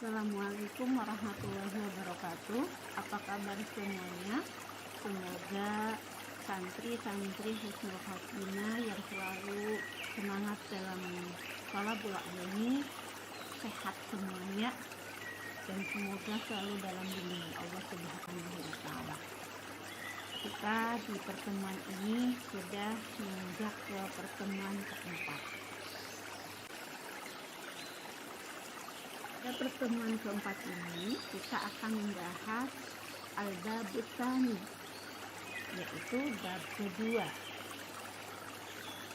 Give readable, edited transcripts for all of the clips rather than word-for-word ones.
Assalamualaikum warahmatullahi wabarakatuh. Apa kabar semuanya? Semoga santri-santri Husnul Khotimah yang selalu semangat dalam sholabul ini sehat semuanya, dan semoga selalu dalam lindungan Allah Subhanahu wa Ta'ala. Kita di pertemuan ini sudah menginjak ke pertemuan keempat. Pada pertemuan keempat ini kita akan membahas al-babus tsani, yaitu bab kedua,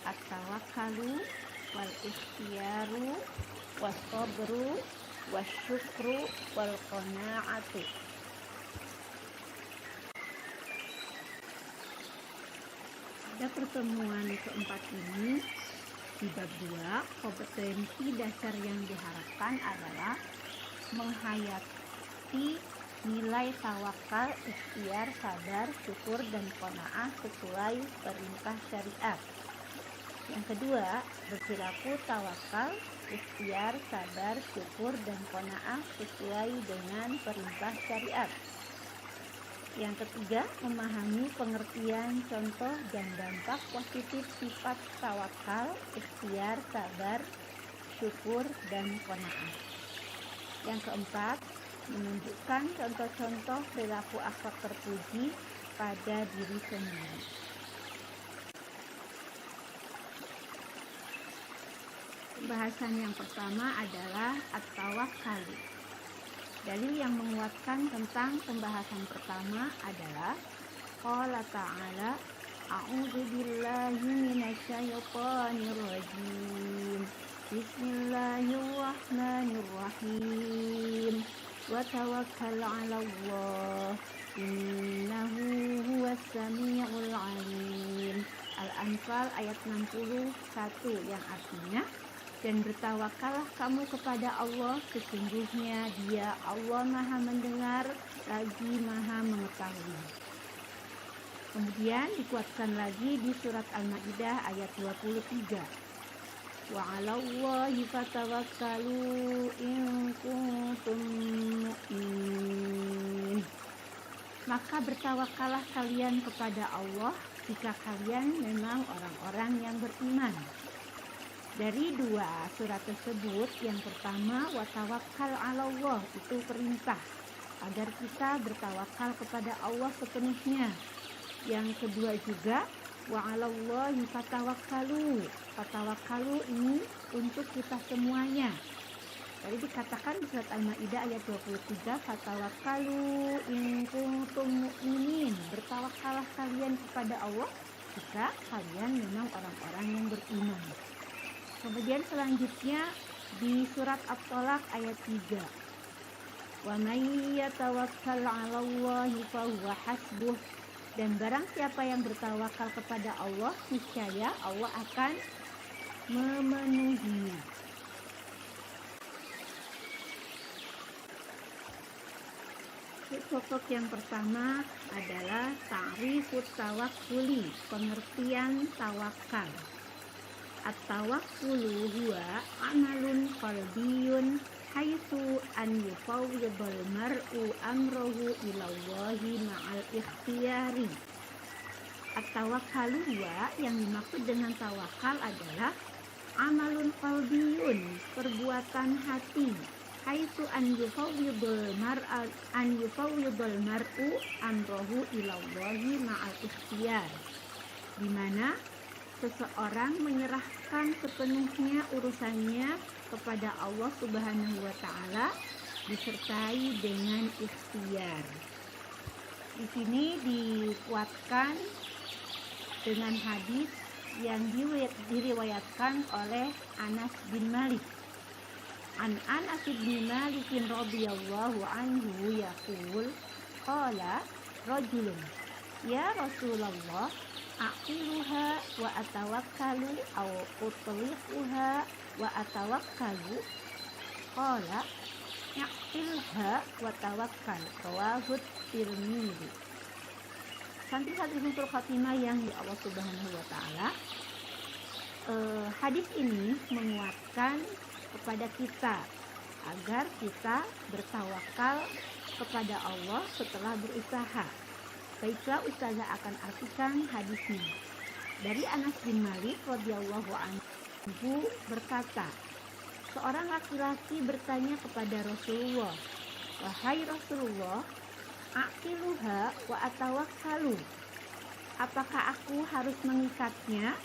at-tawakkalu wal ikhtiyaru was sabru was syukru wal qanaatu. Pada pertemuan keempat ini, di bab 2, kompetensi dasar yang diharapkan adalah menghayati nilai tawakal, ikhtiar, sabar, syukur, dan qanaah sesuai perintah syariat. Yang kedua, berperilaku tawakal, ikhtiar, sabar, syukur, dan qanaah sesuai dengan perintah syariat. Yang ketiga, memahami pengertian, contoh, dan dampak positif sifat tawakal, ikhtiar, sabar, syukur, dan qanaah. Yang keempat, menunjukkan contoh-contoh perilaku akhlak terpuji pada diri sendiri. Pembahasan yang pertama adalah at-tawakkalu. Dalil yang menguatkan tentang pembahasan pertama adalah qala ta'ala a'udzu billahi minasyaitonir rajim. Bismillahirrahmanirrahim. Wa tawakkal 'alallah innahu huwas samiul 'alim. Al-Anfal ayat 61 yang artinya, dan bertawakallah kamu kepada Allah, sesungguhnya Dia Allah Maha Mendengar lagi Maha Mengetahui. Kemudian dikuatkan lagi di surat Al-Maidah ayat 23. Wa 'alallahi fatawakkalu in kuntum mu'minin. Maka bertawakallah kalian kepada Allah jika kalian memang orang-orang yang beriman. Dari dua surat tersebut, yang pertama wa tawakkal 'alallah, itu perintah agar kita bertawakal kepada Allah sepenuhnya. Yang kedua juga wa 'alallahi fatawakkalu. Fatawakkalu ini untuk kita semuanya. Tadi dikatakan di surat Al-Maidah ayat 23, fatawakkalu in kuntum mu'minin. Bertawakallah kalian kepada Allah jika kalian memang orang-orang yang beriman. Kemudian selanjutnya di surat At-Tolaq ayat 3. Wa may yatawakkal 'alallahi fahuwa hasbuh. Dan barang siapa yang bertawakal kepada Allah, niscaya Allah akan memenuhinya. Pokok yang pertama adalah ta'rifut tawakkuli, pengertian tawakal. At-tawakkulu huwa amalun qalbiyun haitsu an yufawwidal mar'u amrahu ilallahi ma'al ikhtiyari. At-tawakkalu huwa, yang dimaksud dengan tawakal adalah amalun qalbiyun, perbuatan hati, haitsu an yufawwidal mar'u amrahu ilallahi ma'al ikhtiyar, di mana seseorang menyerahkan sepenuhnya urusannya kepada Allah Subhanahu wa Ta'ala disertai dengan ikhtiar. Di sini dikuatkan dengan hadis yang diriwayatkan oleh Anas bin Malik. An Anas bin Malik radhiyallahu anhu yaqul qala rajulun ya Rasulullah aqiluha wa atawakkalu aw utliquha wa atawakkalu. Qala yaqilha wa tawakkal, rawahu Tirmidzi. Santri-santri Husnul Khotimah yang di Allah Subhanahu wa Ta'ala, hadis ini menguatkan kepada kita agar kita bertawakal kepada Allah setelah berusaha. Baiklah, Ustazah akan artikan hadisnya. Dari Anas bin Malik radhiyallahu anhu berkata, seorang laki-laki bertanya kepada Rasulullah, "Wahai Rasulullah, aqiluha wa atawakkalu. Apakah aku harus mengikatnya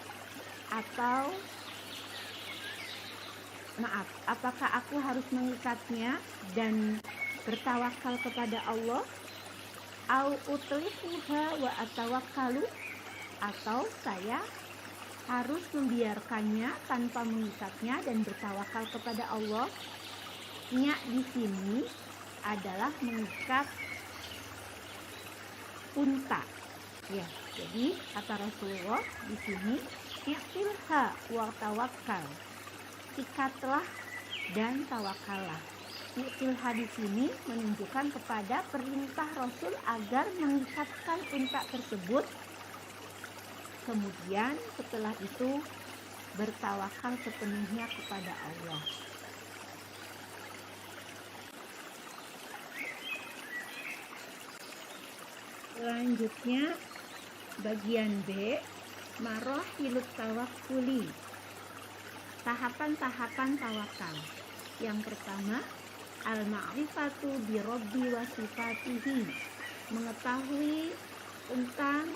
apakah aku harus mengikatnya dan bertawakal kepada Allah? Au utlihuha wa atawakkalu, atau saya harus membiarkannya tanpa mengikatnya dan bertawakal kepada Allah?" Nya di sini adalah mengikat unta. Ya, jadi kata Rasulullah di sini, "Iqtilha wa tawakkal." Ikatlah dan tawakallah. Iqtilha di sini menunjukkan kepada perintah Rasul agar mengikatkan unta tersebut. Kemudian setelah itu bertawakal sepenuhnya kepada Allah. Selanjutnya bagian B, marohilut tawakkuli. Tahapan-tahapan tawakal. Yang pertama, al-ma'rifatu bi rabbi wa sifatihi. Mengetahui tentang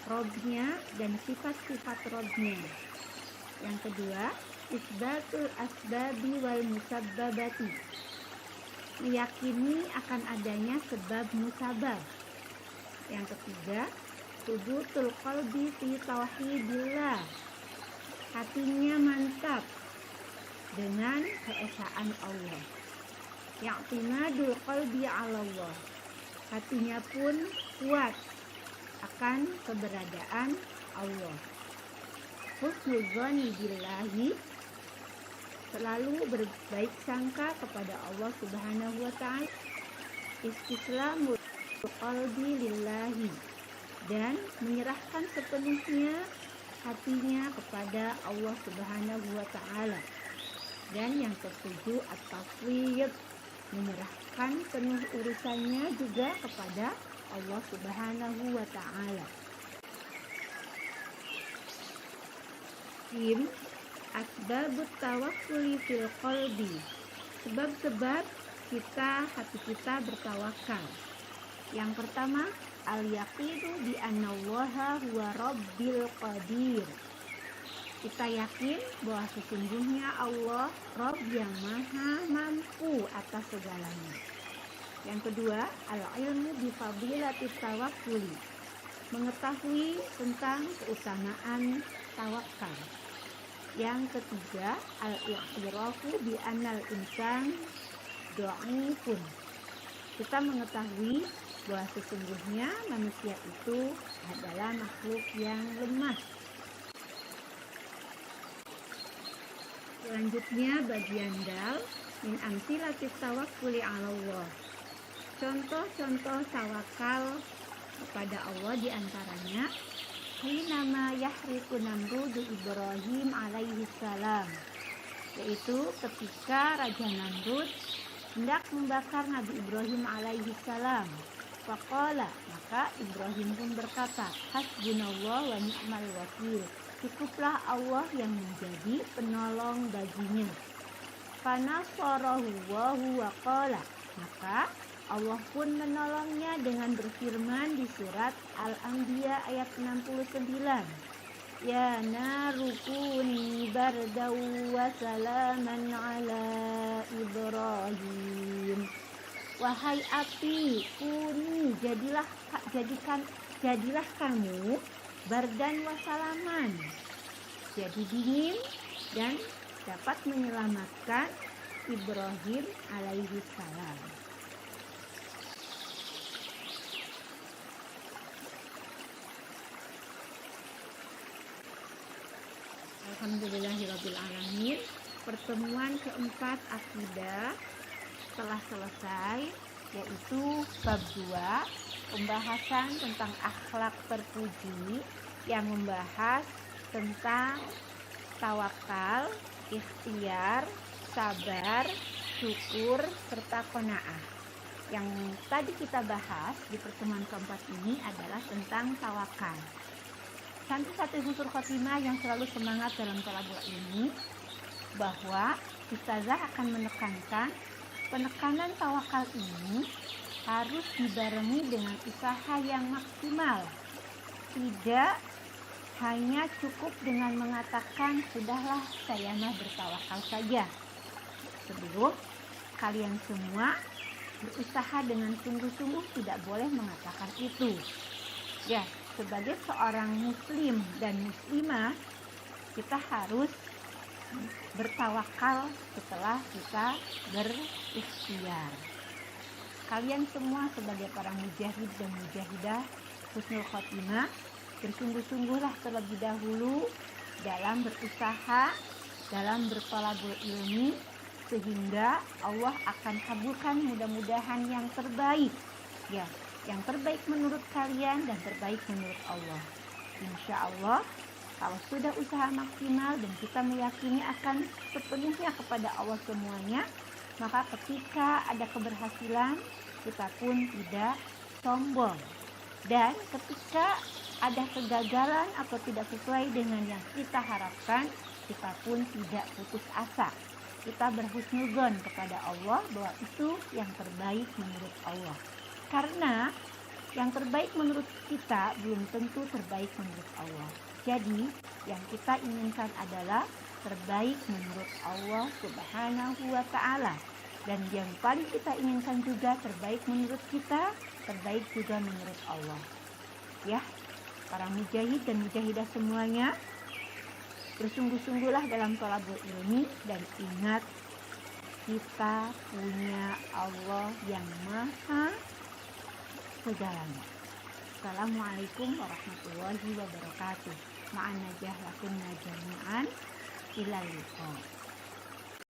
Robnya dan sifat-sifat Robnya. Yang kedua, isbatul asbabi wal musabbabati. Meyakini akan adanya sebab musabab. Yang ketiga, subutul qalbi fi tauhidillah. Hatinya mantap dengan keesaan Allah. Ya'timadul qalbi 'ala Allah. Hatinya pun kuat akan keberadaan Allah. Husnuzani billahi. Selalu berbaik sangka kepada Allah Subhanahu wa ta'ala. Istislamul qalbi lillahi, dan menyerahkan sepenuhnya hatinya kepada Allah Subhanahu wa ta'ala. Dan yang ketujuh, at-tafwid, menyerahkan penuh urusannya juga kepada Allah Subhanahu wa ta'ala. Asbabut tawakkuli fil qalbi. Sebab-sebab hati kita bertawakal. Yang pertama, al-yaqinu bi annallaha huwa rabbil qadir. Kita yakin bahwa sesungguhnya Allah Rabb yang maha mampu atas segalanya. Yang kedua, al-ilmu bi fadilatit tawakkuli. Mengetahui tentang keutamaan tawakal. Yang ketiga, al-i'tirafu bi annal insan dha'ifun. Kita mengetahui bahwa sesungguhnya manusia itu adalah makhluk yang lemah. Selanjutnya bagian dal, min amsilatit tawakkuli 'ala Allah. Contoh-contoh tawakal kepada Allah diantaranya, hinama yahriku Namrudu Ibrahim alaihi salam, yaitu ketika Raja Namrud hendak membakar Nabi Ibrahim alaihi salam. Faqala, maka Ibrahim pun berkata, hasbunallah wa ni'mal wakil. Cukuplah Allah yang menjadi penolong baginya. Fanasarahu wa huwa qala, maka Allah pun menolongnya dengan berfirman di surat Al-Anbiya ayat 69. Ya narukuni bardaw wa salaman ala Ibrahim. Wahai api, kuni jadilah kamu bardan wa salaman, jadi dingin dan dapat menyelamatkan Ibrahim alaihi salam. Alhamdulillahirabbil alamin. Pertemuan keempat akidah telah selesai, yaitu bab 2, pembahasan tentang akhlak terpuji yang membahas tentang tawakal, ikhtiar, sabar, syukur, serta qanaah. Yang tadi kita bahas di pertemuan keempat ini adalah tentang tawakal. Santri-santri Husnul Khotimah yang selalu semangat dalam thalabul ilmi, bahwa Ustazah akan menekankan penekanan tawakal ini harus dibarengi dengan usaha yang maksimal. Tidak hanya cukup dengan mengatakan, sudahlah saya mah bertawakal saja. Sebelum kalian semua berusaha dengan sungguh-sungguh, tidak boleh mengatakan itu. Ya, sebagai seorang muslim dan muslimah, kita harus bertawakal setelah kita berikhtiar. Kalian semua sebagai para mujahid dan mujahidah Husnul Khotimah, bersungguh-sungguhlah terlebih dahulu dalam berusaha, dalam berthalabul ilmi, sehingga Allah akan kabulkan mudah-mudahan yang terbaik. Ya, yang terbaik menurut kalian dan terbaik menurut Allah. Insya Allah, kalau sudah usaha maksimal dan kita meyakini akan sepenuhnya kepada Allah semuanya, maka ketika ada keberhasilan, kita pun tidak sombong. Dan ketika ada kegagalan atau tidak sesuai dengan yang kita harapkan, kita pun tidak putus asa. Kita berhusnudzon kepada Allah bahwa itu yang terbaik menurut Allah. Karena yang terbaik menurut kita belum tentu terbaik menurut Allah. Jadi yang kita inginkan adalah terbaik menurut Allah Subhanahu wa ta'ala. Dan yang paling kita inginkan juga terbaik menurut kita, terbaik juga menurut Allah. Ya, para mujahid dan mujahidah semuanya, bersungguh-sungguhlah dalam thalabul ilmi dan ingat, kita punya Allah yang maha segalanya. Assalamualaikum warahmatullahi wabarakatuh. Ma'an najah lakunna jami'an. Ilal liqa.